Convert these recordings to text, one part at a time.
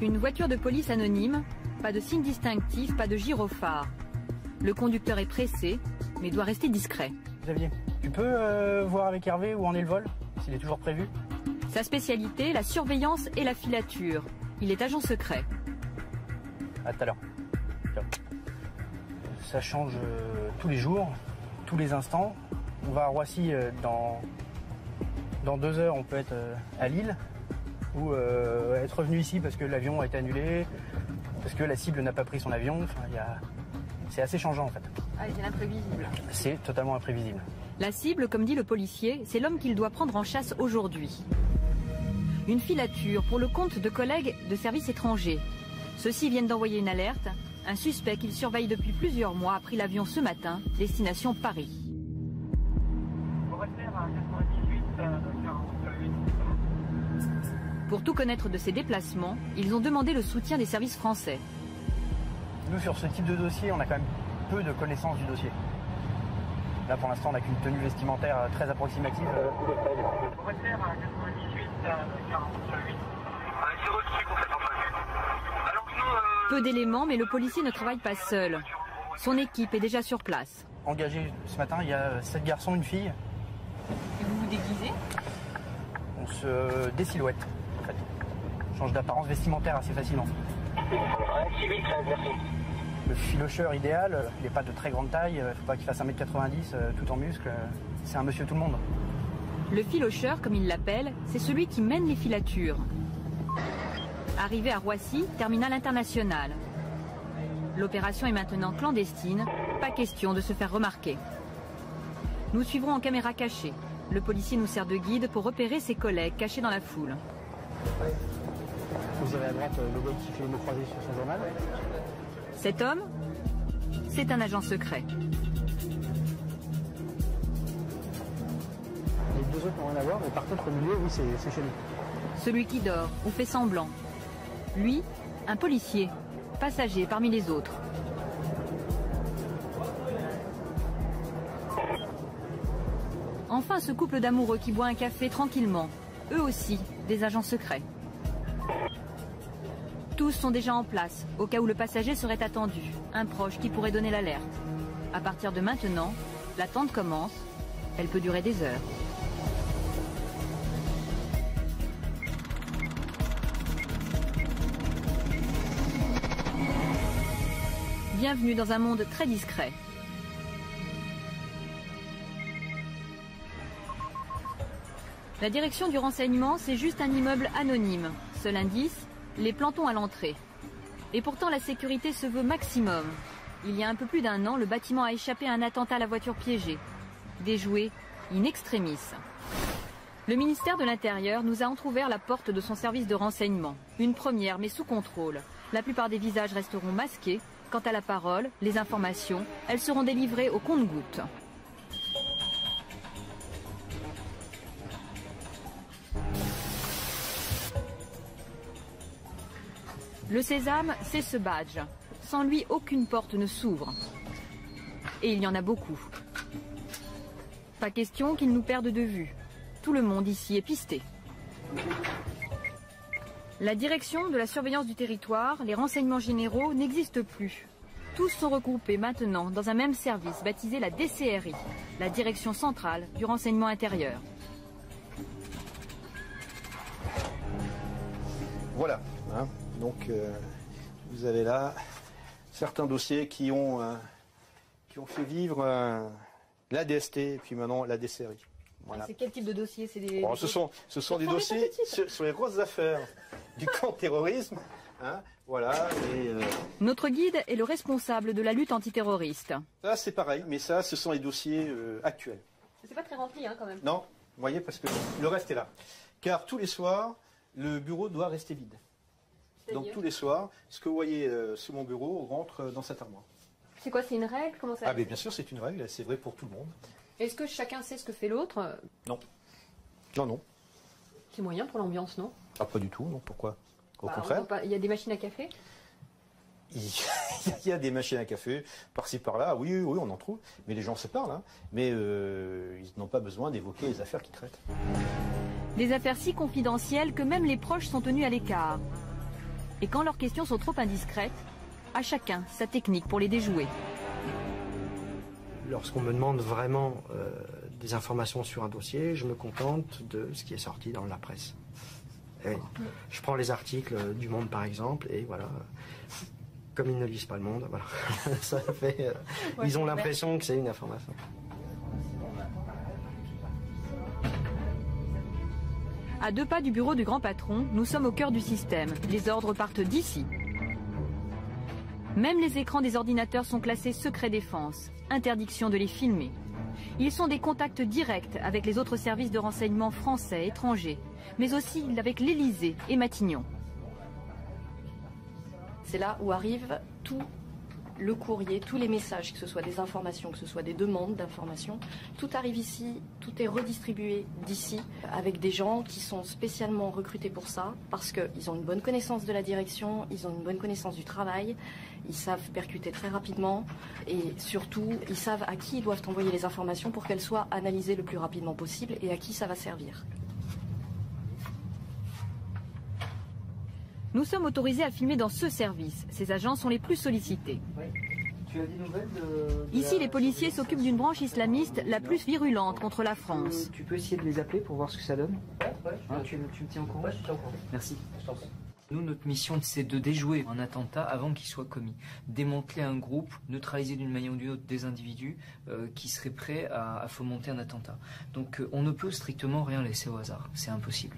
Une voiture de police anonyme, pas de signe distinctif, pas de gyrophare. Le conducteur est pressé, mais doit rester discret. Xavier, tu peux voir avec Hervé où en est le vol, s'il est toujours prévu? Sa spécialité, la surveillance et la filature. Il est agent secret. À tout à l'heure. Ça change tous les jours, tous les instants. On va à Roissy dans 2 heures, on peut être à Lille ou être revenu ici parce que l'avion a été annulé, parce que la cible n'a pas pris son avion. Enfin, c'est assez changeant en fait. Ah, c'est imprévisible. C'est totalement imprévisible. La cible, comme dit le policier, c'est l'homme qu'il doit prendre en chasse aujourd'hui. Une filature pour le compte de collègues de services étrangers. Ceux-ci viennent d'envoyer une alerte. Un suspect qu'il surveille depuis plusieurs mois a pris l'avion ce matin, destination Paris. Pour tout connaître de ses déplacements, ils ont demandé le soutien des services français. Nous, sur ce type de dossier, on a quand même peu de connaissances du dossier. Là, pour l'instant, on n'a qu'une tenue vestimentaire très approximative. Peu d'éléments, mais le policier ne travaille pas seul. Son équipe est déjà sur place. Engagé ce matin, il y a 7 garçons, une fille. Et vous vous déguisez? On se désilhouette, en fait. On change d'apparence vestimentaire assez facilement. Le filocheur idéal, il n'est pas de très grande taille, il ne faut pas qu'il fasse 1m90 tout en muscles. C'est un monsieur tout le monde. Le filocheur, comme il l'appelle, c'est celui qui mène les filatures. Arrivé à Roissy, terminal international. L'opération est maintenant clandestine, pas question de se faire remarquer. Nous suivrons en caméra cachée. Le policier nous sert de guide pour repérer ses collègues cachés dans la foule. Vous avez à droite le gars qui fait une croisée sur son journal. Cet homme, c'est un agent secret. Les 2 autres n'ont rien à voir, mais par contre au milieu, oui, c'est chez nous. Celui qui dort ou fait semblant. Lui, un policier, passager parmi les autres. Enfin, ce couple d'amoureux qui boit un café tranquillement. Eux aussi, des agents secrets. Tous sont déjà en place, au cas où le passager serait attendu. Un proche qui pourrait donner l'alerte. À partir de maintenant, l'attente commence. Elle peut durer des heures. Bienvenue dans un monde très discret. La direction du renseignement, c'est juste un immeuble anonyme. Seul indice, les plantons à l'entrée. Et pourtant, la sécurité se veut maximum. Il y a un peu plus d'1 an, le bâtiment a échappé à un attentat à la voiture piégée. Déjoué in extremis. Le ministère de l'Intérieur nous a entrouvert la porte de son service de renseignement. Une première, mais sous contrôle. La plupart des visages resteront masqués. Quant à la parole, les informations, elles seront délivrées au compte-gouttes. Le sésame, c'est ce badge. Sans lui, aucune porte ne s'ouvre. Et il y en a beaucoup. Pas question qu'ils nous perdent de vue. Tout le monde ici est pisté. La direction de la surveillance du territoire, les renseignements généraux n'existent plus. Tous sont regroupés maintenant dans un même service baptisé la DCRI, la Direction centrale du renseignement intérieur. Voilà, hein, donc vous avez là certains dossiers qui ont fait vivre la DST et puis maintenant la DCRI. Voilà. C'est quel type de dossier? Ce sont des dossiers sur les grosses affaires du contre-terrorisme. Hein, voilà. Notre guide est le responsable de la lutte antiterroriste. Ça c'est pareil, mais ça ce sont les dossiers actuels. C'est pas très rempli quand même. Non, vous voyez, parce que le reste est là. Car tous les soirs, le bureau doit rester vide. Donc tous les soirs, ce que vous voyez sous mon bureau rentre dans cette armoire. C'est quoi, c'est une règle? Comment ça? Ah mais bien sûr c'est une règle, c'est vrai pour tout le monde. Est-ce que chacun sait ce que fait l'autre? Non. Non, non. C'est moyen pour l'ambiance, non? Ah, pas du tout, non. Pourquoi? Au contraire. Il y a des machines à café? Il y a des machines à café, par-ci, par-là. Oui, oui, on en trouve. Mais les gens se parlent. Hein. Mais ils n'ont pas besoin d'évoquer les affaires qu'ils traitent. Des affaires si confidentielles que même les proches sont tenus à l'écart. Et quand leurs questions sont trop indiscrètes, à chacun sa technique pour les déjouer. Lorsqu'on me demande vraiment des informations sur un dossier, je me contente de ce qui est sorti dans la presse. Et je prends les articles du Monde par exemple, et voilà, comme ils ne lisent pas le Monde, voilà, ça fait, ils ont l'impression que c'est une information. À 2 pas du bureau du grand patron, nous sommes au cœur du système. Les ordres partent d'ici. Même les écrans des ordinateurs sont classés secret défense. Interdiction de les filmer. Ils sont des contacts directs avec les autres services de renseignement français, étrangers, mais aussi avec l'Élysée et Matignon. C'est là où arrive tout le courrier, tous les messages, que ce soit des informations, que ce soit des demandes d'informations. Tout arrive ici, tout est redistribué d'ici, avec des gens qui sont spécialement recrutés pour ça, parce qu'ils ont une bonne connaissance de la direction, ils ont une bonne connaissance du travail, ils savent percuter très rapidement, et surtout, ils savent à qui ils doivent envoyer les informations pour qu'elles soient analysées le plus rapidement possible et à qui ça va servir. Nous sommes autorisés à filmer dans ce service. Ces agents sont les plus sollicités. Tu as des nouvelles Ici, les policiers s'occupent d'une branche islamiste la plus virulente contre la France. Tu peux essayer de les appeler pour voir ce que ça donne? Tu me tiens au courant? Ouais, je tiens au courant. Merci. Nous, notre mission, c'est de déjouer un attentat avant qu'il soit commis. Démanteler un groupe, neutraliser d'une manière ou d'une autre des individus qui seraient prêts à fomenter un attentat. Donc on ne peut strictement rien laisser au hasard. C'est impossible.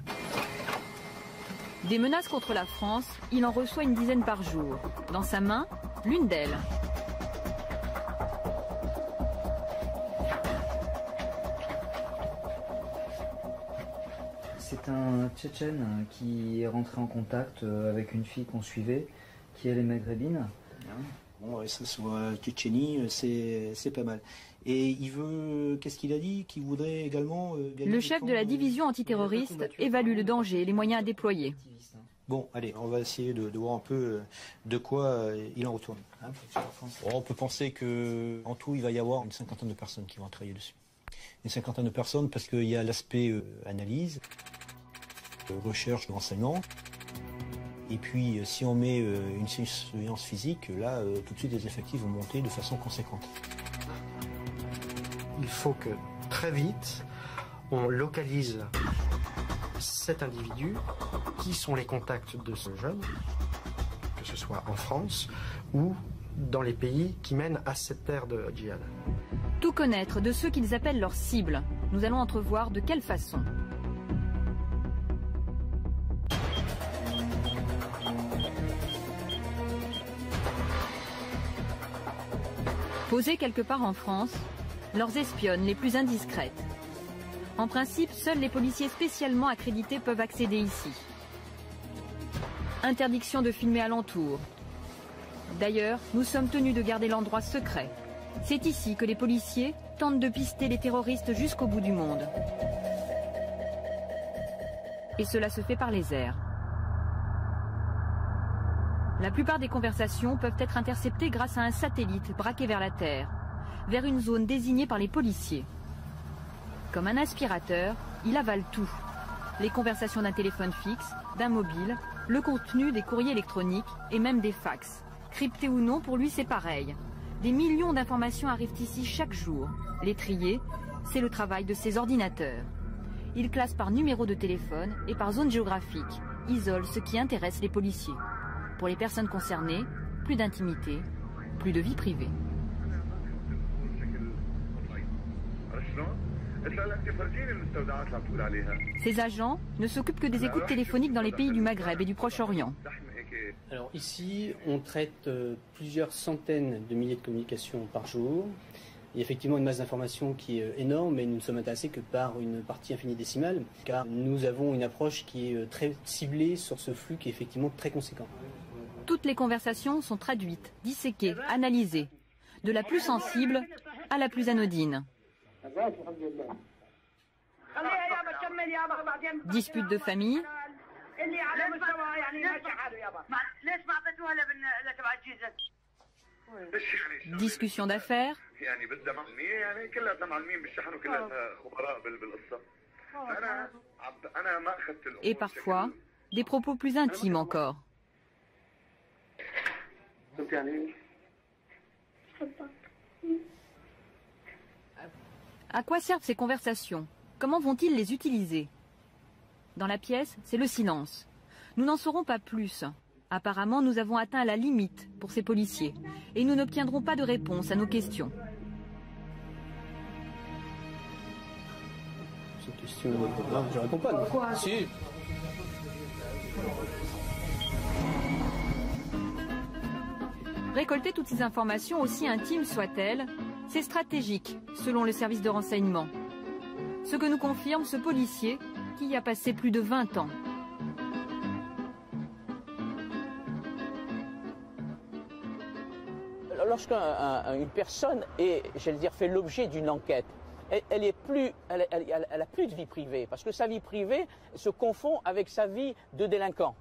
Des menaces contre la France, il en reçoit une dizaine par jour. Dans sa main, l'une d'elles. C'est un Tchétchène qui est rentré en contact avec une fille qu'on suivait, qui elle est maghrébine. Bon, ouais, ça soit Tchétchénie, c'est pas mal. Et il veut, qu'est-ce qu'il a dit? Qu'il voudrait également gagner Le du chef temps, de la division antiterroriste évalue le danger et les moyens à déployer. Bon, allez, on va essayer de voir un peu de quoi il en retourne. Hein. On peut penser qu'en tout, il va y avoir une cinquantaine de personnes qui vont travailler dessus. Une cinquantaine de personnes parce qu'il y a l'aspect analyse, recherche de renseignements. Et puis, si on met une surveillance physique, là, tout de suite, les effectifs vont monter de façon conséquente. Il faut que très vite, on localise cet individu, qui sont les contacts de ce jeune, que ce soit en France ou dans les pays qui mènent à cette terre de djihad. Tout connaître de ceux qu'ils appellent leurs cibles. Nous allons entrevoir de quelle façon. Posées quelque part en France, leurs espionnes les plus indiscrètes. En principe, seuls les policiers spécialement accrédités peuvent accéder ici. Interdiction de filmer alentour. D'ailleurs, nous sommes tenus de garder l'endroit secret. C'est ici que les policiers tentent de pister les terroristes jusqu'au bout du monde. Et cela se fait par les airs. La plupart des conversations peuvent être interceptées grâce à un satellite braqué vers la Terre, vers une zone désignée par les policiers. Comme un aspirateur, il avale tout. Les conversations d'un téléphone fixe, d'un mobile, le contenu des courriers électroniques et même des fax. Cryptés ou non, pour lui c'est pareil. Des millions d'informations arrivent ici chaque jour. Les trier, c'est le travail de ces ordinateurs. Il classe par numéro de téléphone et par zone géographique, isole ce qui intéresse les policiers. Pour les personnes concernées, plus d'intimité, plus de vie privée. Ces agents ne s'occupent que des écoutes téléphoniques dans les pays du Maghreb et du Proche-Orient. Alors ici, on traite plusieurs centaines de milliers de communications par jour. Il y a effectivement une masse d'informations qui est énorme, mais nous ne sommes intéressés que par une partie infini-décimale, car nous avons une approche qui est très ciblée sur ce flux qui est effectivement très conséquent. Toutes les conversations sont traduites, disséquées, analysées, de la plus sensible à la plus anodine. Disputes de famille, discussions d'affaires, et parfois des propos plus intimes encore. À quoi servent ces conversations? Comment vont-ils les utiliser? Dans la pièce, c'est le silence. Nous n'en saurons pas plus. Apparemment, nous avons atteint la limite pour ces policiers et nous n'obtiendrons pas de réponse à nos questions. Ces questions, non, je réponds pas. Pourquoi? Si. Récolter toutes ces informations, aussi intimes soient-elles, c'est stratégique, selon le service de renseignement. Ce que nous confirme ce policier qui y a passé plus de 20 ans. Lorsqu'une personne est, j'allais dire, fait l'objet d'une enquête, elle a plus de vie privée, parce que sa vie privée se confond avec sa vie de délinquant.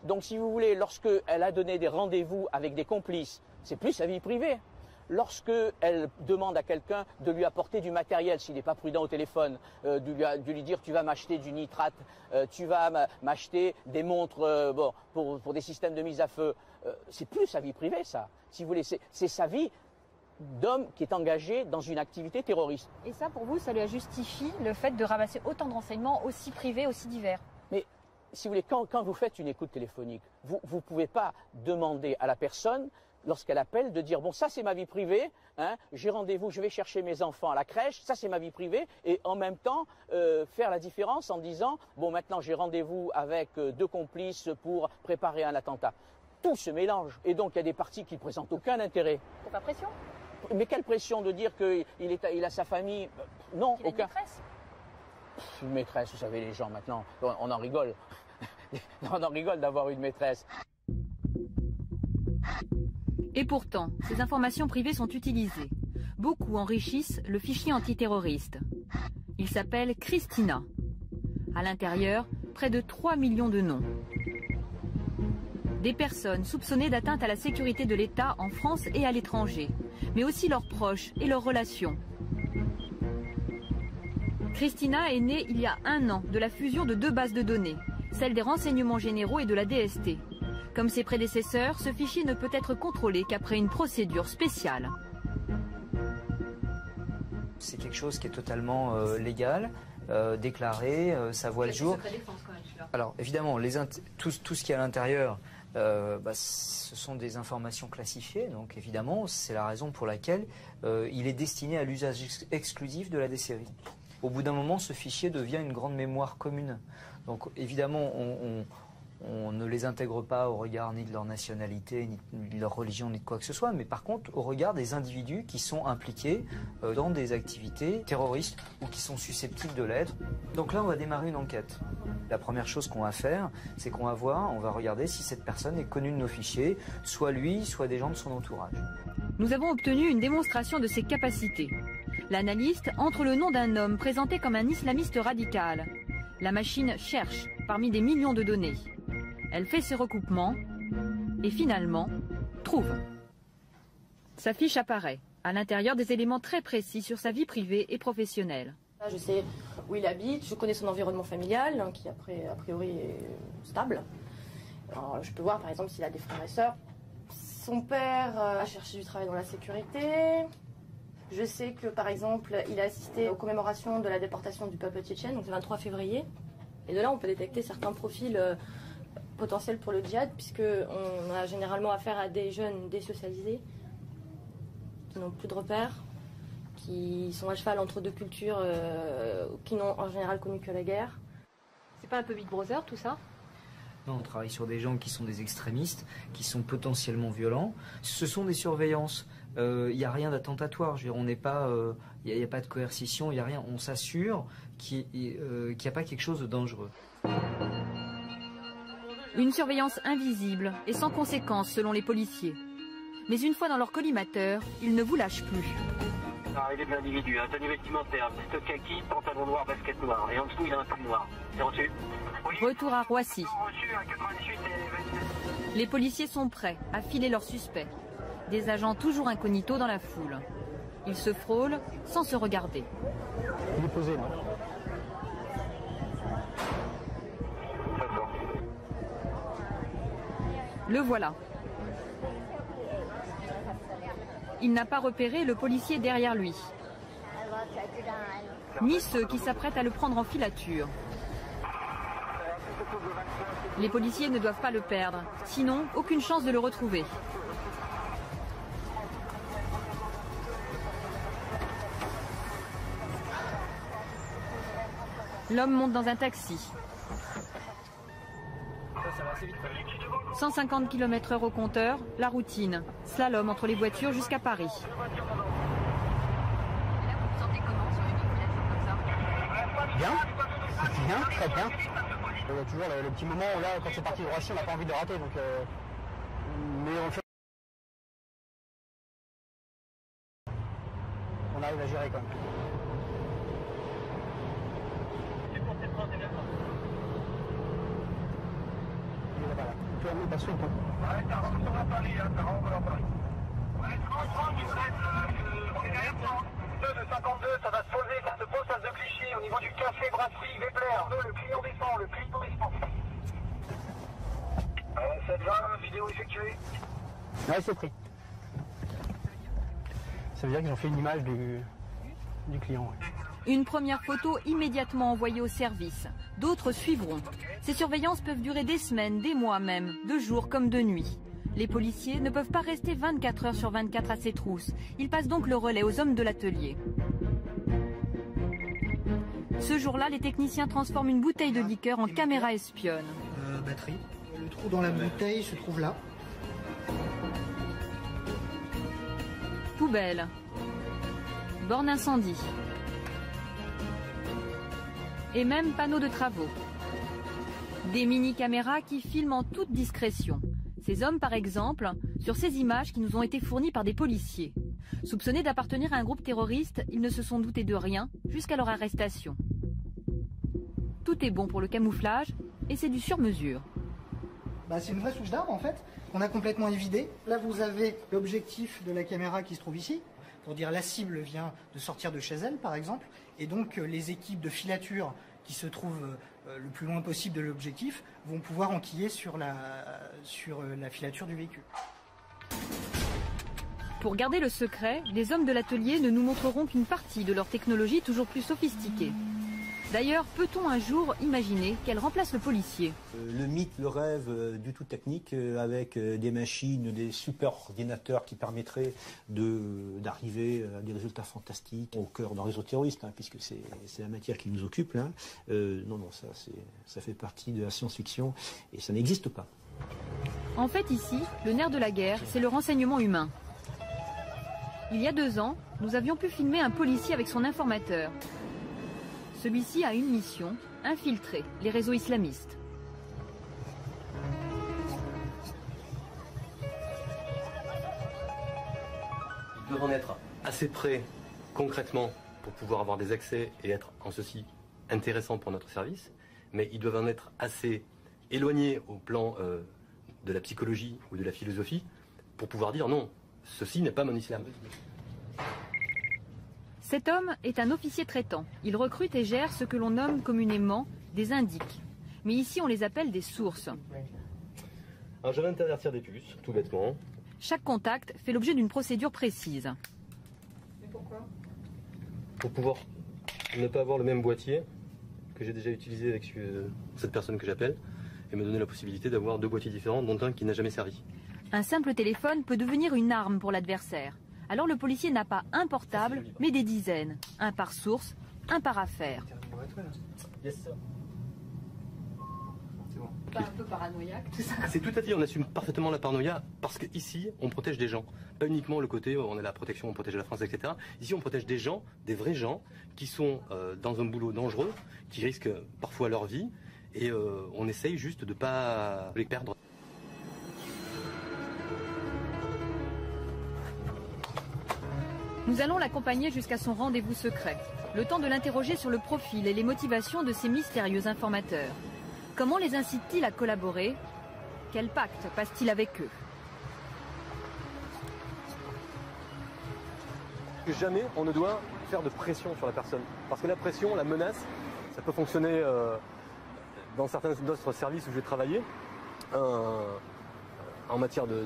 Donc, si vous voulez, lorsqu'elle a donné des rendez-vous avec des complices, c'est plus sa vie privée. Lorsqu'elle demande à quelqu'un de lui apporter du matériel, s'il n'est pas prudent au téléphone, de lui dire tu vas m'acheter du nitrate, tu vas m'acheter des montres pour des systèmes de mise à feu, c'est plus sa vie privée, ça. Si vous voulez, c'est sa vie d'homme qui est engagé dans une activité terroriste. Et ça, pour vous, ça lui justifie le fait de ramasser autant de renseignements aussi privés, aussi divers? Mais si vous voulez, quand vous faites une écoute téléphonique, vous ne pouvez pas demander à la personne, lorsqu'elle appelle, de dire bon, ça c'est ma vie privée, hein, j'ai rendez-vous, je vais chercher mes enfants à la crèche, ça c'est ma vie privée, et en même temps faire la différence en disant bon, maintenant j'ai rendez-vous avec 2 complices pour préparer un attentat. Tout se mélange, et donc il y a des parties qui ne présentent aucun intérêt. C'est pas pression? Mais quelle pression de dire qu'il a sa famille? Non, qu'il a aucun. Une maîtresse? Une maîtresse, vous savez, les gens maintenant, on en rigole. On en rigole d'avoir une maîtresse. Et pourtant, ces informations privées sont utilisées. Beaucoup enrichissent le fichier antiterroriste. Il s'appelle Christina. À l'intérieur, près de 3 millions de noms. Des personnes soupçonnées d'atteinte à la sécurité de l'État en France et à l'étranger, mais aussi leurs proches et leurs relations. Christina est née il y a 1 an de la fusion de 2 bases de données, celle des renseignements généraux et de la DST. Comme ses prédécesseurs, ce fichier ne peut être contrôlé qu'après une procédure spéciale. C'est quelque chose qui est totalement légal, déclaré, ça voit le jour. Alors évidemment, tout ce qui est à l'intérieur, ce sont des informations classifiées, donc évidemment c'est la raison pour laquelle il est destiné à l'usage exclusif de la DCRI. Au bout d'un moment, ce fichier devient une grande mémoire commune. Donc évidemment, on ne les intègre pas au regard ni de leur nationalité, ni de leur religion, ni de quoi que ce soit, mais par contre au regard des individus qui sont impliqués dans des activités terroristes ou qui sont susceptibles de l'être. Donc là, on va démarrer une enquête. La première chose qu'on va faire, c'est qu'on va regarder si cette personne est connue de nos fichiers, soit lui, soit des gens de son entourage. Nous avons obtenu une démonstration de ses capacités. L'analyste entre le nom d'un homme présenté comme un islamiste radical. La machine cherche parmi des millions de données. Elle fait ses recoupements et finalement trouve. Sa fiche apparaît, à l'intérieur des éléments très précis sur sa vie privée et professionnelle. Je sais où il habite, je connais son environnement familial, hein, qui a priori est stable. Alors, je peux voir par exemple s'il a des frères et sœurs. Son père a cherché du travail dans la sécurité. Je sais que par exemple il a assisté aux commémorations de la déportation du peuple tchétchène, donc le 23 février. Et de là on peut détecter certains profils potentiels pour le djihad, puisqu'on a généralement affaire à des jeunes désocialisés, qui n'ont plus de repères, qui sont à cheval entre 2 cultures, qui n'ont en général connu que la guerre. C'est pas un peu Big Brother tout ça? Non, on travaille sur des gens qui sont des extrémistes, qui sont potentiellement violents. Ce sont des surveillances. Il n'y a rien d'attentatoire. Je veux dire, on n'est pas, il n'y a pas de coercition, il n'y a rien. On s'assure qu'il n'y a pas quelque chose de dangereux. Une surveillance invisible et sans conséquence selon les policiers. Mais une fois dans leur collimateur, ils ne vous lâchent plus. Arrivée de l'individu, tenue vestimentaire, veste kaki, pantalon noir, basket noir. Et en dessous, il a un pull noir. C'est reçu? Oui. Retour à Roissy. Reçu à 98 et... Les policiers sont prêts à filer leurs suspects. Des agents toujours incognito dans la foule. Ils se frôlent sans se regarder. Il est posé là. Le voilà. Il n'a pas repéré le policier derrière lui, ni ceux qui s'apprêtent à le prendre en filature. Les policiers ne doivent pas le perdre, sinon aucune chance de le retrouver. L'homme monte dans un taxi. 150 km/h au compteur, la routine. Slalom entre les voitures jusqu'à Paris. Et là, vous vous sentez comment sur une filature comme ça? Bien, très bien. Il y a toujours le petit moment où là, quand c'est parti de Roissy, on n'a pas envie de rater. Donc, mais on fait. On arrive à gérer quand même. Tu as mis pas sûr, quoi. Ouais, ça rentre sur la Paris, ça rentre sur Paris. Ouais, 30, il vous reste, on est derrière 2 de 52, ça va se poser, ça se pose, ça se Clichy, au niveau du café brasserie Vepler. Le client descend, le client descend. 720, vidéo effectuée. Ouais, c'est pris. Ça veut dire qu'ils ont fait une image du client. Ouais. Une première photo immédiatement envoyée au service. D'autres suivront. Ces surveillances peuvent durer des semaines, des mois même, de jour comme de nuit. Les policiers ne peuvent pas rester 24 heures sur 24 à ces trousses. Ils passent donc le relais aux hommes de l'atelier. Ce jour-là, les techniciens transforment une bouteille de liqueur en caméra espionne. Batterie. Le trou dans la bouteille se trouve là. Poubelle. Borne incendie. Et même panneaux de travaux. Des mini-caméras qui filment en toute discrétion. Ces hommes, par exemple, sur ces images qui nous ont été fournies par des policiers. Soupçonnés d'appartenir à un groupe terroriste, ils ne se sont doutés de rien jusqu'à leur arrestation. Tout est bon pour le camouflage et c'est du sur-mesure. C'est une vraie souche d'armes en fait, qu'on a complètement évidée. Là vous avez l'objectif de la caméra qui se trouve ici, pour dire la cible vient de sortir de chez elle par exemple, et donc les équipes de filature qui se trouvent le plus loin possible de l'objectif vont pouvoir enquiller sur la filature du véhicule. Pour garder le secret, les hommes de l'atelier ne nous montreront qu'une partie de leur technologie toujours plus sophistiquée. D'ailleurs, peut-on un jour imaginer qu'elle remplace le policier? Le mythe, le rêve du tout technique avec des machines, des super ordinateurs qui permettraient d'arriver à des résultats fantastiques au cœur d'un réseau terroriste, puisque c'est la matière qui nous occupe. Là. Non, ça fait partie de la science-fiction et ça n'existe pas. En fait, ici, le nerf de la guerre, c'est le renseignement humain. Il y a 2 ans, nous avions pu filmer un policier avec son informateur. Celui-ci a une mission, infiltrer les réseaux islamistes. Ils doivent en être assez près, concrètement, pour pouvoir avoir des accès et être en ceci intéressants pour notre service, mais ils doivent en être assez éloignés au plan de la psychologie ou de la philosophie pour pouvoir dire non, ceci n'est pas mon islam. Cet homme est un officier traitant. Il recrute et gère ce que l'on nomme communément des indiques. Mais ici, on les appelle des sources. Alors, je vais intervertir des puces, tout bêtement. Chaque contact fait l'objet d'une procédure précise. Mais pourquoi? Pour pouvoir ne pas avoir le même boîtier que j'ai déjà utilisé avec cette personne que j'appelle et me donner la possibilité d'avoir 2 boîtiers différents, dont un qui n'a jamais servi. Un simple téléphone peut devenir une arme pour l'adversaire. Alors le policier n'a pas un portable, mais des dizaines. Un par source, un par affaire. Pas un peu paranoïaque, tout ça. C'est tout à fait, on assume parfaitement la paranoïa parce qu'ici, on protège des gens. Pas uniquement le côté, on a la protection, on protège la France, etc. Ici, on protège des gens, des vrais gens, qui sont dans un boulot dangereux, qui risquent parfois leur vie, et on essaye juste de ne pas les perdre. Nous allons l'accompagner jusqu'à son rendez-vous secret. Le temps de l'interroger sur le profil et les motivations de ces mystérieux informateurs. Comment les incite-t-il à collaborer? Quel pacte passe-t-il avec eux? Jamais on ne doit faire de pression sur la personne. Parce que la pression, la menace, ça peut fonctionner dans certains d'autres services où j'ai travaillé en matière de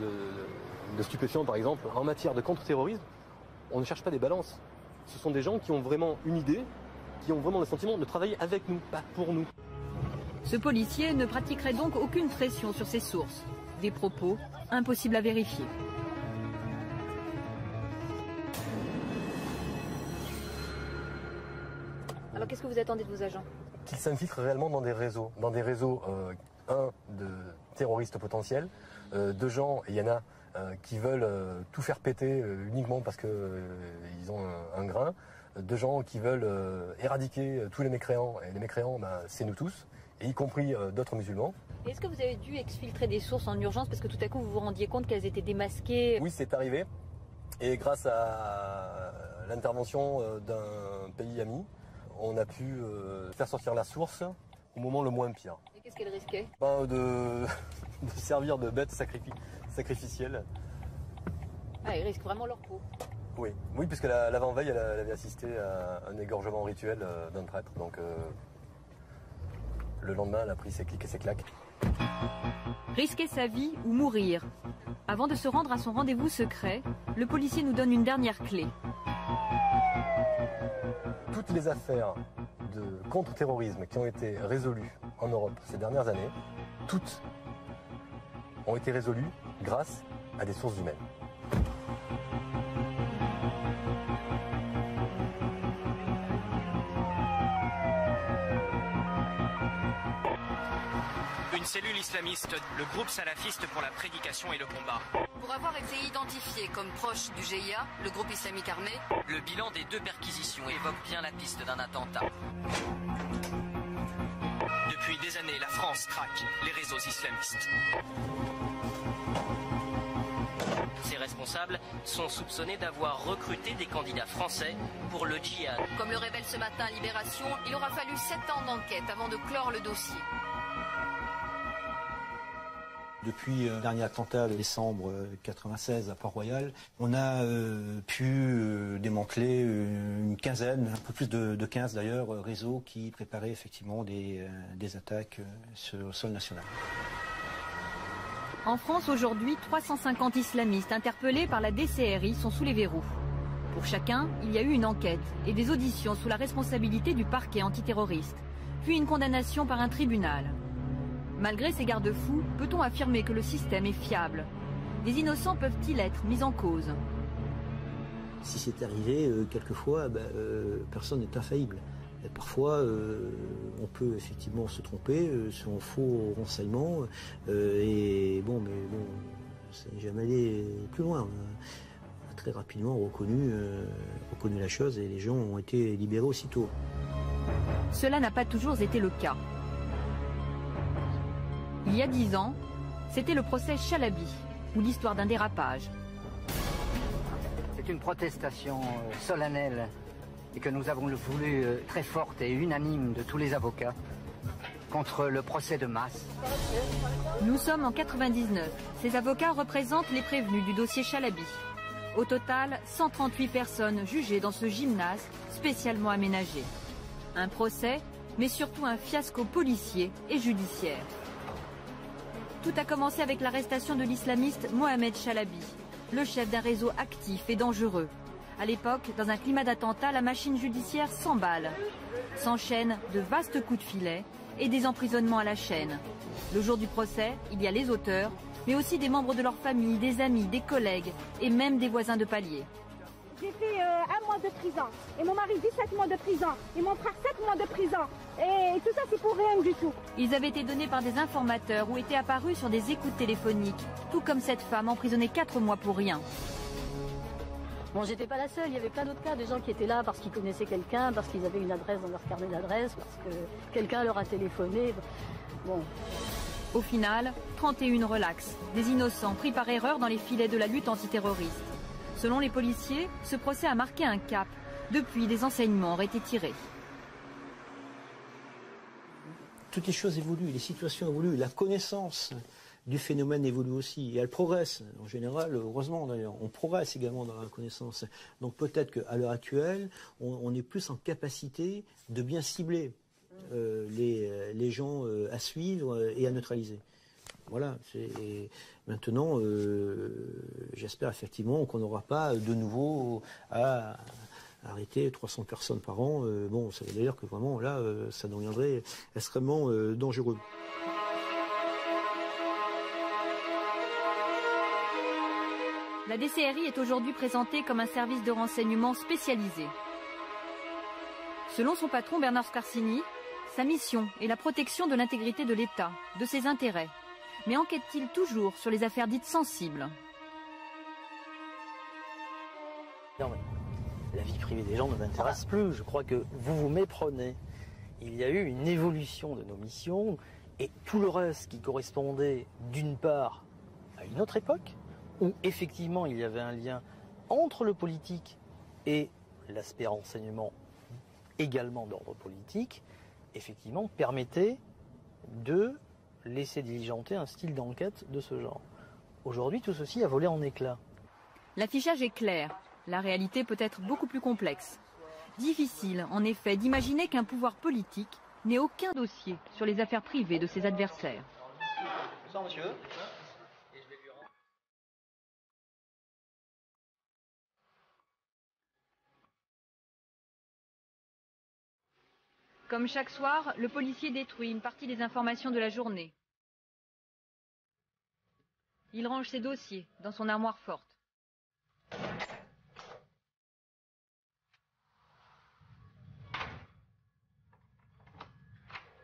de stupéfiants par exemple, en matière de contre-terrorisme, on ne cherche pas des balances. Ce sont des gens qui ont vraiment une idée, qui ont vraiment le sentiment de travailler avec nous, pas pour nous. Ce policier ne pratiquerait donc aucune pression sur ses sources. Des propos impossibles à vérifier. Alors qu'est-ce que vous attendez de vos agents? Qu'ils s'infiltrent réellement dans des réseaux. De terroristes potentiels, de gens, et il y en a qui veulent tout faire péter uniquement parce qu'ils ont un grain, de gens qui veulent éradiquer tous les mécréants, et les mécréants, c'est nous tous, et y compris d'autres musulmans. Est-ce que vous avez dû exfiltrer des sources en urgence parce que tout à coup vous vous rendiez compte qu'elles étaient démasquées? Oui, c'est arrivé, et grâce à l'intervention d'un pays ami, on a pu faire sortir la source au moment le moins pire. Et qu'est-ce qu'elle risquait? De servir de bête sacrificielle. Ah, ils risquent vraiment leur peau. Oui, puisque l'avant-veille, elle avait assisté à un égorgement rituel d'un prêtre. Donc le lendemain, elle a pris ses clics et ses claques. Risquer sa vie ou mourir. Avant de se rendre à son rendez-vous secret, le policier nous donne une dernière clé. Toutes les affaires de contre-terrorisme qui ont été résolues en Europe ces dernières années, toutes ont été résolues grâce à des sources humaines. Une cellule islamiste, le groupe salafiste pour la prédication et le combat. Pour avoir été identifié comme proche du GIA, le groupe islamique armé, le bilan des 2 perquisitions évoque bien la piste d'un attentat. Depuis des années, la France traque les réseaux islamistes. Ces responsables sont soupçonnés d'avoir recruté des candidats français pour le djihad. Comme le révèle ce matin Libération, il aura fallu 7 ans d'enquête avant de clore le dossier. Depuis le dernier attentat de décembre 96 à Port-Royal, on a pu démanteler une quinzaine, un peu plus de 15 d'ailleurs, réseaux qui préparaient effectivement des attaques sur le sol national. En France aujourd'hui, 350 islamistes interpellés par la DCRI sont sous les verrous. Pour chacun, il y a eu une enquête et des auditions sous la responsabilité du parquet antiterroriste, puis une condamnation par un tribunal. Malgré ces garde-fous, peut-on affirmer que le système est fiable? Des innocents peuvent-ils être mis en cause? Si c'est arrivé, quelquefois, personne n'est infaillible. Et parfois, on peut effectivement se tromper sur un faux renseignement. Mais ça n'est jamais allé plus loin. On a très rapidement reconnu la chose et les gens ont été libérés aussitôt. Cela n'a pas toujours été le cas. Il y a 10 ans, c'était le procès Chalabi, ou l'histoire d'un dérapage. C'est une protestation solennelle et que nous avons voulu très forte et unanime de tous les avocats contre le procès de masse. Nous sommes en 99. Ces avocats représentent les prévenus du dossier Chalabi. Au total, 138 personnes jugées dans ce gymnase spécialement aménagé. Un procès, mais surtout un fiasco policier et judiciaire. Tout a commencé avec l'arrestation de l'islamiste Mohamed Chalabi, le chef d'un réseau actif et dangereux. À l'époque, dans un climat d'attentat, la machine judiciaire s'emballe. S'enchaînent de vastes coups de filet et des emprisonnements à la chaîne. Le jour du procès, il y a les auteurs, mais aussi des membres de leur famille, des amis, des collègues et même des voisins de palier. J'ai fait 1 mois de prison, et mon mari 17 mois de prison, et mon frère 7 mois de prison, et tout ça c'est pour rien du tout. Ils avaient été donnés par des informateurs ou étaient apparus sur des écoutes téléphoniques, tout comme cette femme emprisonnée 4 mois pour rien. Bon, j'étais pas la seule, il y avait plein d'autres cas, des gens qui étaient là parce qu'ils connaissaient quelqu'un, parce qu'ils avaient une adresse dans leur carnet d'adresse, parce que quelqu'un leur a téléphoné. Bon. Au final, 31 relax, des innocents pris par erreur dans les filets de la lutte antiterroriste. Selon les policiers, ce procès a marqué un cap. Depuis, des enseignements auraient été tirés. Toutes les choses évoluent, les situations évoluent, la connaissance du phénomène évolue aussi. Et elle progresse. En général, heureusement d'ailleurs, on progresse également dans la connaissance. Donc peut-être qu'à l'heure actuelle, on est plus en capacité de bien cibler les gens à suivre et à neutraliser. Voilà. Maintenant, j'espère effectivement qu'on n'aura pas de nouveau à arrêter 300 personnes par an. Bon, ça veut dire que vraiment, là, ça deviendrait extrêmement dangereux. La DCRI est aujourd'hui présentée comme un service de renseignement spécialisé. Selon son patron Bernard Scarsini, sa mission est la protection de l'intégrité de l'État, de ses intérêts. Mais enquête-t-il toujours sur les affaires dites sensibles? Non, mais la vie privée des gens ne m'intéresse plus. Je crois que vous vous méprenez. Il y a eu une évolution de nos missions et tout le reste qui correspondait d'une part à une autre époque, où effectivement il y avait un lien entre le politique et l'aspect renseignement également d'ordre politique, effectivement permettait de laisser diligenter un style d'enquête de ce genre. Aujourd'hui, tout ceci a volé en éclats. L'affichage est clair. La réalité peut être beaucoup plus complexe. Difficile, en effet, d'imaginer qu'un pouvoir politique n'ait aucun dossier sur les affaires privées de ses adversaires. Bonsoir, monsieur. Comme chaque soir, le policier détruit une partie des informations de la journée. Il range ses dossiers dans son armoire forte.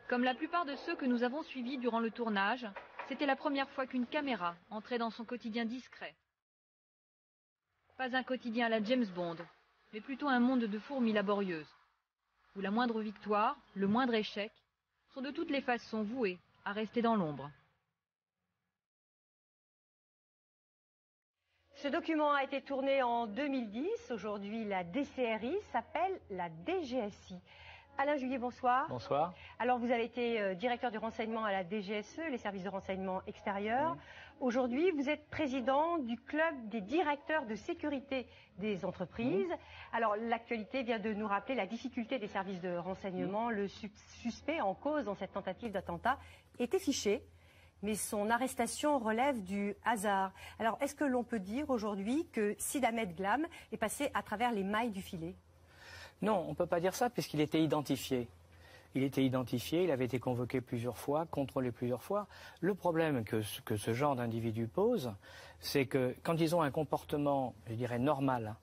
Comme la plupart de ceux que nous avons suivis durant le tournage, c'était la première fois qu'une caméra entrait dans son quotidien discret. Pas un quotidien à la James Bond, mais plutôt un monde de fourmis laborieuses, où la moindre victoire, le moindre échec, sont de toutes les façons voués à rester dans l'ombre. Ce document a été tourné en 2010. Aujourd'hui, la DCRI s'appelle la DGSI. Alain Juillet, bonsoir. Bonsoir. Alors, vous avez été directeur du renseignement à la DGSE, les services de renseignement extérieurs. Aujourd'hui, vous êtes président du club des directeurs de sécurité des entreprises. Alors, l'actualité vient de nous rappeler la difficulté des services de renseignement. Le suspect en cause dans cette tentative d'attentat était fiché, mais son arrestation relève du hasard. Alors, est-ce que l'on peut dire aujourd'hui que Sid Ahmed Glam est passé à travers les mailles du filet ? Non, on ne peut pas dire ça puisqu'il était identifié. Il était identifié, il avait été convoqué plusieurs fois, contrôlé plusieurs fois. Le problème que ce genre d'individu pose, c'est que quand ils ont un comportement, je dirais, normal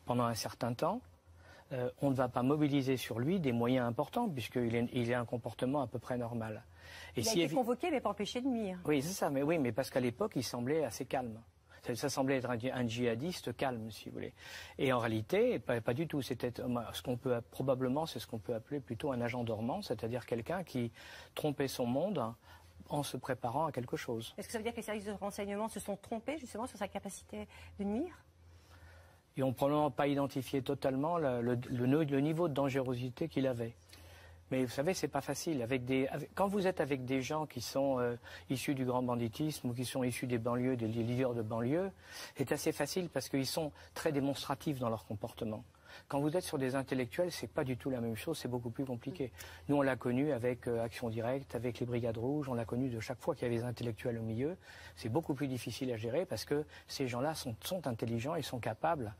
pendant un certain temps, on ne va pas mobiliser sur lui des moyens importants puisqu'il a un comportement à peu près normal. Et il a été convoqué mais pas empêché de nuire. Oui, c'est ça, mais parce qu'à l'époque, il semblait assez calme. Ça semblait être un djihadiste calme, si vous voulez. Et en réalité, pas du tout. C'était probablement, c'est ce qu'on peut appeler plutôt un agent dormant, c'est-à-dire quelqu'un qui trompait son monde en se préparant à quelque chose. Est-ce que ça veut dire que les services de renseignement se sont trompés justement sur sa capacité de nuire ? Ils n'ont probablement pas identifié totalement le niveau de dangerosité qu'il avait. Mais vous savez, c'est pas facile. Quand vous êtes avec des gens qui sont issus du grand banditisme ou qui sont issus des banlieues, des leaders de banlieue, c'est assez facile parce qu'ils sont très démonstratifs dans leur comportement. Quand vous êtes sur des intellectuels, c'est pas du tout la même chose, c'est beaucoup plus compliqué. Nous, on l'a connu avec Action Directe, avec les Brigades Rouges, on l'a connu de chaque fois qu'il y avait des intellectuels au milieu. C'est beaucoup plus difficile à gérer parce que ces gens-là sont intelligents et sont capables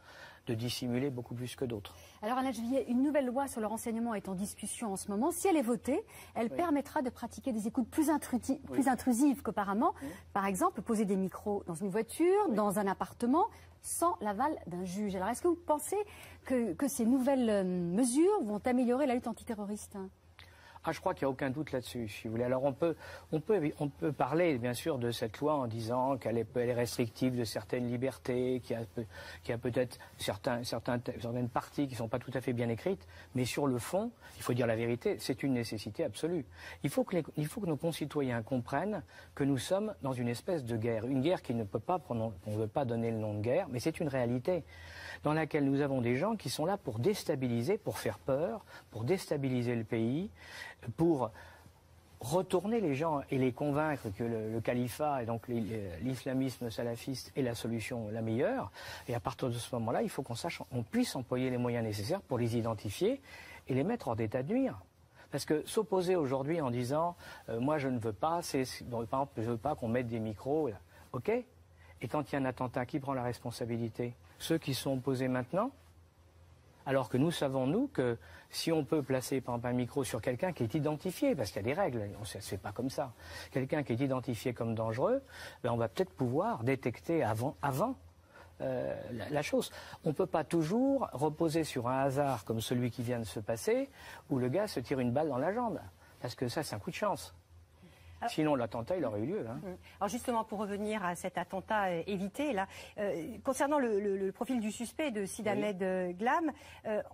de dissimuler beaucoup plus que d'autres. Alors Alain Juillet, une nouvelle loi sur le renseignement est en discussion en ce moment. Si elle est votée, elle permettra de pratiquer des écoutes plus intrusives qu'auparavant. Par exemple, poser des micros dans une voiture, dans un appartement, sans l'aval d'un juge. Alors est-ce que vous pensez que ces nouvelles mesures vont améliorer la lutte antiterroriste ? Je crois qu'il n'y a aucun doute là-dessus, si vous voulez. Alors on peut parler bien sûr de cette loi en disant qu'elle est restrictive de certaines libertés, qu'il y a peut-être certaines parties qui ne sont pas tout à fait bien écrites, mais sur le fond, il faut dire la vérité, c'est une nécessité absolue. Il faut que nos concitoyens comprennent que nous sommes dans une espèce de guerre, une guerre qui ne peut pas, on ne veut pas donner le nom de guerre, mais c'est une réalité dans laquelle nous avons des gens qui sont là pour déstabiliser, pour faire peur, pour déstabiliser le pays, pour retourner les gens et les convaincre que le califat et donc l'islamisme salafiste est la solution la meilleure. Et à partir de ce moment-là, il faut qu'on puisse employer les moyens nécessaires pour les identifier et les mettre hors d'état de nuire. Parce que s'opposer aujourd'hui en disant moi je ne veux pas, bon, par exemple, je ne veux pas qu'on mette des micros, là. Ok. Et quand il y a un attentat, qui prend la responsabilité? Ceux qui sont opposés maintenant? Alors que nous savons, nous, que si on peut placer par exemple un micro sur quelqu'un qui est identifié, parce qu'il y a des règles, on ne se fait pas comme ça, quelqu'un qui est identifié comme dangereux, ben on va peut-être pouvoir détecter avant la chose. On ne peut pas toujours reposer sur un hasard comme celui qui vient de se passer, où le gars se tire une balle dans la jambe, parce que ça c'est un coup de chance. Sinon, l'attentat, il aurait eu lieu. Hein. Alors justement, pour revenir à cet attentat évité, là, concernant le profil du suspect de Sid Ahmed Glam,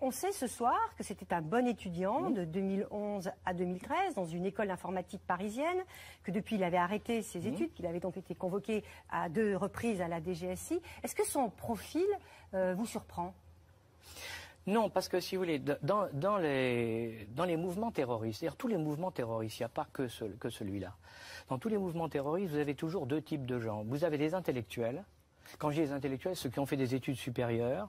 on sait ce soir que c'était un bon étudiant de 2011 à 2013 dans une école informatique parisienne, que depuis il avait arrêté ses études, qu'il avait donc été convoqué à 2 reprises à la DGSI. Est-ce que son profil vous surprend ? Non, parce que si vous voulez, dans les mouvements terroristes, c'est-à-dire tous les mouvements terroristes, il n'y a pas que celui-là. Dans tous les mouvements terroristes, vous avez toujours 2 types de gens. Vous avez des intellectuels. Quand je dis des intellectuels, ceux qui ont fait des études supérieures,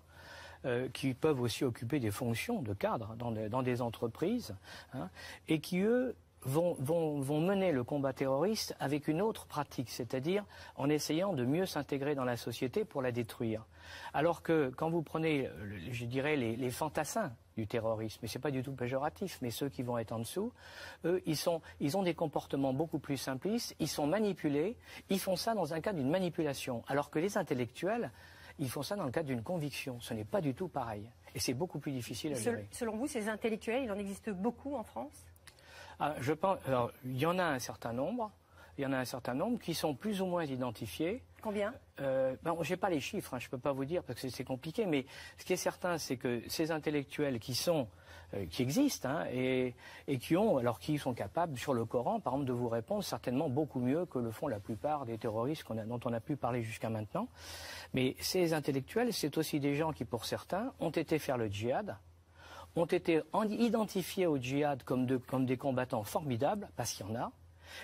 qui peuvent aussi occuper des fonctions de cadre dans des entreprises, hein, et qui, eux, vont mener le combat terroriste avec une autre pratique, c'est-à-dire en essayant de mieux s'intégrer dans la société pour la détruire. Alors que quand vous prenez, je dirais, les fantassins du terrorisme, et c'est pas du tout péjoratif, mais ceux qui vont être en dessous, eux, ils ont des comportements beaucoup plus simplistes, ils sont manipulés, ils font ça dans un cadre d'une manipulation, alors que les intellectuels, ils font ça dans le cadre d'une conviction. Ce n'est pas du tout pareil, et c'est beaucoup plus difficile à gérer. Selon vous, ces intellectuels, il en existe beaucoup en France ? Je pense, alors, il y en a un certain nombre. Il y en a un certain nombre qui sont plus ou moins identifiés. Combien ? Je n'ai pas les chiffres, hein, je ne peux pas vous dire parce que c'est compliqué, mais ce qui est certain, c'est que ces intellectuels qui existent hein, et qui sont capables, sur le Coran, par exemple, de vous répondre certainement beaucoup mieux que le font la plupart des terroristes dont on a pu parler jusqu'à maintenant. Mais ces intellectuels, c'est aussi des gens qui, pour certains, ont été faire le djihad, ont été identifiés au djihad comme des combattants formidables, parce qu'il y en a,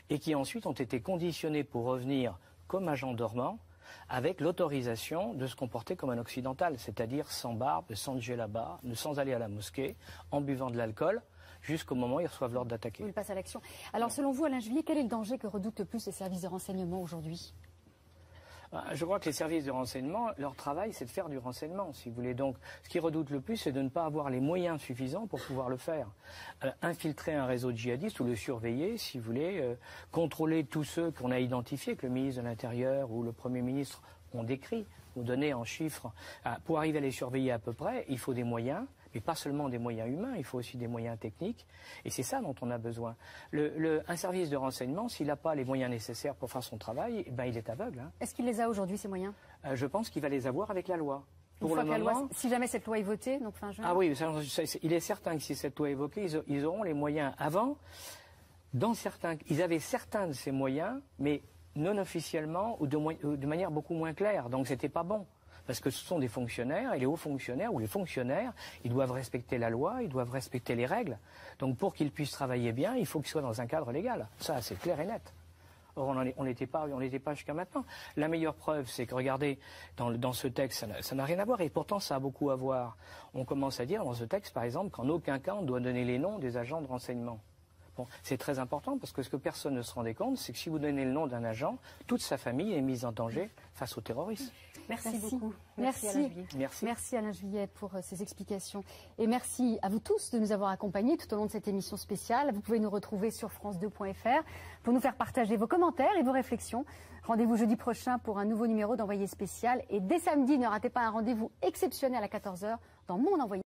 et qui ensuite ont été conditionnés pour revenir comme agents dormants, avec l'autorisation de se comporter comme un occidental, c'est-à-dire sans barbe, sans djellaba, sans aller à la mosquée, en buvant de l'alcool, jusqu'au moment où ils reçoivent l'ordre d'attaquer. Ils passent à l'action. Alors selon vous, Alain Juillet, quel est le danger que redoutent le plus les services de renseignement aujourd'hui ? Je crois que les services de renseignement, leur travail, c'est de faire du renseignement, si vous voulez. Donc, ce qu'ils redoutent le plus, c'est de ne pas avoir les moyens suffisants pour pouvoir le faire. Infiltrer un réseau djihadiste ou le surveiller, si vous voulez, contrôler tous ceux qu'on a identifiés, que le ministre de l'Intérieur ou le Premier ministre ont décrit, ou donné en chiffres. Pour arriver à les surveiller à peu près, il faut des moyens. Mais pas seulement des moyens humains, il faut aussi des moyens techniques. Et c'est ça dont on a besoin. Un service de renseignement, s'il n'a pas les moyens nécessaires pour faire son travail, il est aveugle. Hein. Est-ce qu'il les a aujourd'hui, ces moyens ? Je pense qu'il va les avoir avec la loi. Pour le moment, si jamais cette loi est votée, donc fin juin. Ah oui, il est certain que si cette loi est votée, ils auront les moyens. Avant, ils avaient certains de ces moyens, mais non officiellement ou de manière beaucoup moins claire. Donc c'était pas bon. Parce que ce sont des fonctionnaires, et les hauts fonctionnaires ou les fonctionnaires, ils doivent respecter la loi, ils doivent respecter les règles. Donc pour qu'ils puissent travailler bien, il faut qu'ils soient dans un cadre légal. Ça, c'est clair et net. Or, on n'était pas jusqu'à maintenant. La meilleure preuve, c'est que, regardez, dans ce texte, ça n'a rien à voir, et pourtant ça a beaucoup à voir. On commence à dire dans ce texte, par exemple, qu'en aucun cas on doit donner les noms des agents de renseignement. Bon, c'est très important parce que ce que personne ne se rendait compte, c'est que si vous donnez le nom d'un agent, toute sa famille est mise en danger face aux terroristes. Merci beaucoup. Merci Alain Juillet. Merci Alain Juillet pour ces explications. Et merci à vous tous de nous avoir accompagnés tout au long de cette émission spéciale. Vous pouvez nous retrouver sur france2.fr pour nous faire partager vos commentaires et vos réflexions. Rendez-vous jeudi prochain pour un nouveau numéro d'Envoyé spécial. Et dès samedi, ne ratez pas un rendez-vous exceptionnel à 14h dans Mon Envoyé.